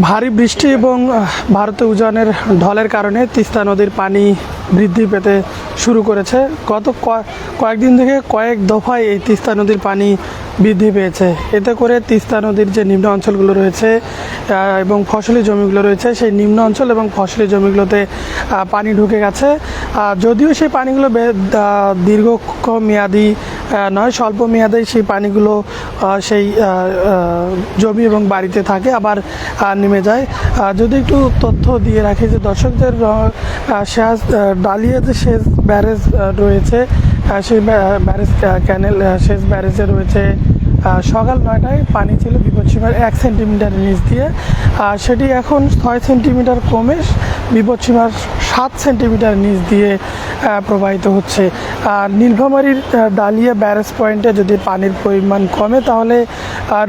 ভারী বৃষ্টি এবং ভারতে উজানের ঢলের কারণে তিস্তা নদীর পানি বৃদ্ধি পেতে শুরু করেছে। গত কয়েকদিন থেকে কয়েক দফায় এই তিস্তা নদীর পানি বৃদ্ধি পেয়েছে। এতে করে তিস্তা নদীর যে নিম্ন অঞ্চলগুলো রয়েছে এবং ফসলি জমিগুলো রয়েছে, সেই নিম্ন অঞ্চল এবং ফসলি জমিগুলোতে পানি ঢুকে গেছে। যদিও সেই পানিগুলো দীর্ঘমেয়াদী নয়, স্বল্প মেয়াদে সেই পানিগুলো সেই জমি এবং বাড়িতে থাকে, আবার নেমে যায়। যদি একটু তথ্য দিয়ে রাখি যে দর্শকদের, ডালিয়া যে সেচ ব্যারেজ রয়েছে, সেই ব্যারেজ ক্যানেল সেচ ব্যারেজে রয়েছে সকাল 9টায় পানি ছিল বিপদসীমার 1 সেন্টিমিটার নিচ দিয়ে, সেটি এখন 6 সেন্টিমিটার কমে বিপদসীমার 7 সেন্টিমিটার নিচ দিয়ে প্রবাহিত হচ্ছে। নীলফামারীর ডালিয়া ব্যারেজ পয়েন্টে যদি পানির পরিমাণ কমে, তাহলে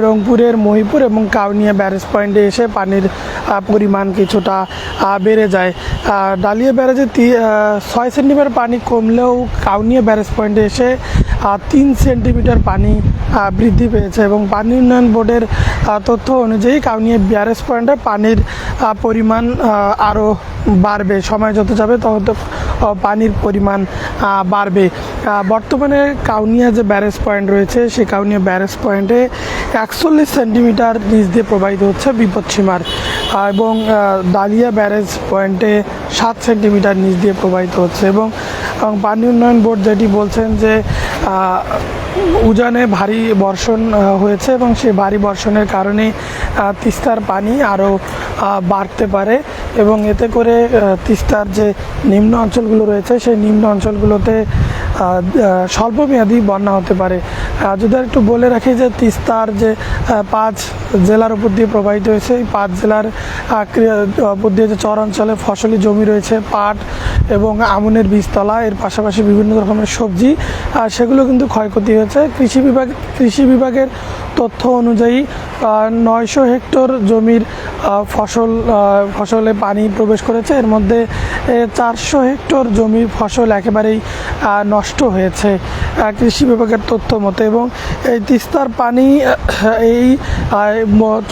রংপুরের মহিপুর এবং কাউনিয়া ব্যারেজ পয়েন্টে এসে পানির পরিমাণ কিছুটা বেড়ে যায়। ডালিয়া ব্যারেজে 6 সেন্টিমিটার পানি কমলেও কাউনিয়া ব্যারেজ পয়েন্টে এসে 3 সেন্টিমিটার পানি বৃদ্ধি পেয়েছে এবং পানি উন্নয়ন বোর্ডের তথ্য অনুযায়ী কাউনিয়া ব্যারেজ পয়েন্টে পানির পরিমাণ আরও বাড়বে। সময় যত যাবে তত পানির পরিমাণ বাড়বে। বর্তমানে কাউনিয়া যে ব্যারেজ পয়েন্ট রয়েছে, সেই কাউনিয়া ব্যারেজ পয়েন্টে 41 সেন্টিমিটার নিচ দিয়ে প্রবাহিত হচ্ছে বিপদসীমার, এবং ডালিয়া ব্যারেজ পয়েন্টে 7 সেন্টিমিটার নিচ দিয়ে প্রবাহিত হচ্ছে। এবং পানি উন্নয়ন বোর্ড যেটি বলছেন যে উজানে ভারী বর্ষণ হয়েছে এবং সেই ভারী বর্ষণের কারণে তিস্তার পানি আরও বাড়তে পারে এবং এতে করে তিস্তার যে নিম্ন অঞ্চলগুলো রয়েছে, সেই নিম্ন অঞ্চলগুলোতে স্বল্পমেয়াদী বন্যা হতে পারে। যদি একটু বলে রাখি যে তিস্তার যে 5 জেলার উপর দিয়ে প্রবাহিত হয়েছে, এই 5 জেলার উপর দিয়ে যে চর অঞ্চলে ফসলি জমি রয়েছে, পাট এবং আমনের বীজতলা, এর পাশাপাশি বিভিন্ন রকমের সবজি, সেগুলো কিন্তু ক্ষয়ক্ষতি হয়েছে। কৃষি বিভাগের তথ্য অনুযায়ী 900 হেক্টর জমির ফসলে পানি প্রবেশ করেছে। এর মধ্যে 400 হেক্টর জমির ফসল একেবারেই নষ্ট হয়েছে কৃষি বিভাগের তথ্য মতে। এবং এই তিস্তার পানি এই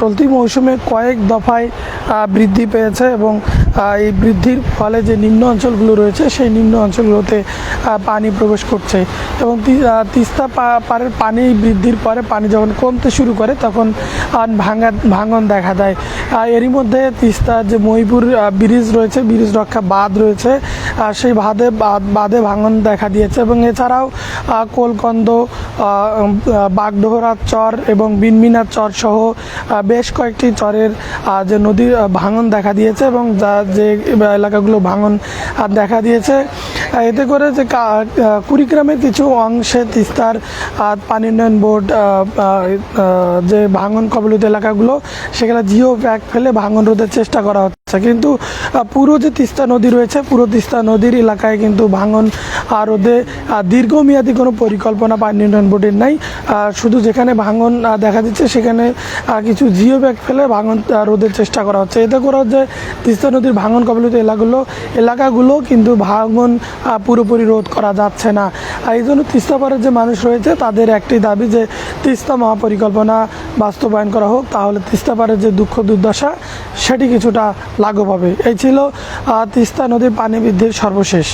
চলতি মৌসুমে কয়েক দফায় বৃদ্ধি পেয়েছে এবং এই বৃদ্ধির ফলে যে নিম্ন অঞ্চলগুলো রয়েছে, সেই নিম্ন অঞ্চলগুলোতে পানি প্রবেশ করছে এবং তিস্তা পাড়ের পানি বৃদ্ধির পরে পানি যখন কমতে শুরু করে, তখন ভাঙন দেখা দেয়। এরই মধ্যে তিস্তার যে মহিপুর ব্রিজ রয়েছে, ব্রিজ রক্ষা বাঁধ রয়েছে, সেই বাঁধে ভাঙন দেখা দিয়েছে এবং এছাড়াও কোলকন্দ, বাগডোহরা চর এবং বিনমিনার চর সহ বেশ কয়েকটি চরের যে নদীর ভাঙন দেখা দিয়েছে এবং যে এলাকাগুলো ভাঙন দেখা দিয়েছে, এতে করে যে কুড়িগ্রামের কিছু অংশে তিস্তার পানি উন্নয়ন বোর্ড যে ভাঙন কবলিত এলাকাগুলো, সেখানে জিও ব্যাগ ফেলে ভাঙন রোধের চেষ্টা করা হচ্ছে। কিন্তু পুরো যে তিস্তা নদী রয়েছে, পুরো তিস্তা নদীর এলাকায় কিন্তু ভাঙন রোধে দীর্ঘমেয়াদী কোনো পরিকল্পনা পানি উন্নয়ন বোর্ডের নাই। শুধু যেখানে ভাঙন দেখা দিচ্ছে, সেখানে কিছু জিও ব্যাগ ফেলে ভাঙন রোধের চেষ্টা করা হচ্ছে। এতে করে যে তিস্তা নদীর ভাঙন কবলিত এলাকাগুলো কিন্তু ভাঙন পুরোপুরি রোধ করা যাচ্ছে না। এই জন্য তিস্তা পাড়ের যে মানুষ রয়েছে, তাদের একটি দাবি যে তিস্তা মহাপরিকল্পনা বাস্তবায়ন করা হোক, তাহলে তিস্তা পাড়ের যে দুঃখ দুর্দশা, সেটি কিছুটা লাঘব হবে। এই ছিল তিস্তা নদীর পানি বৃদ্ধির সর্বশেষ।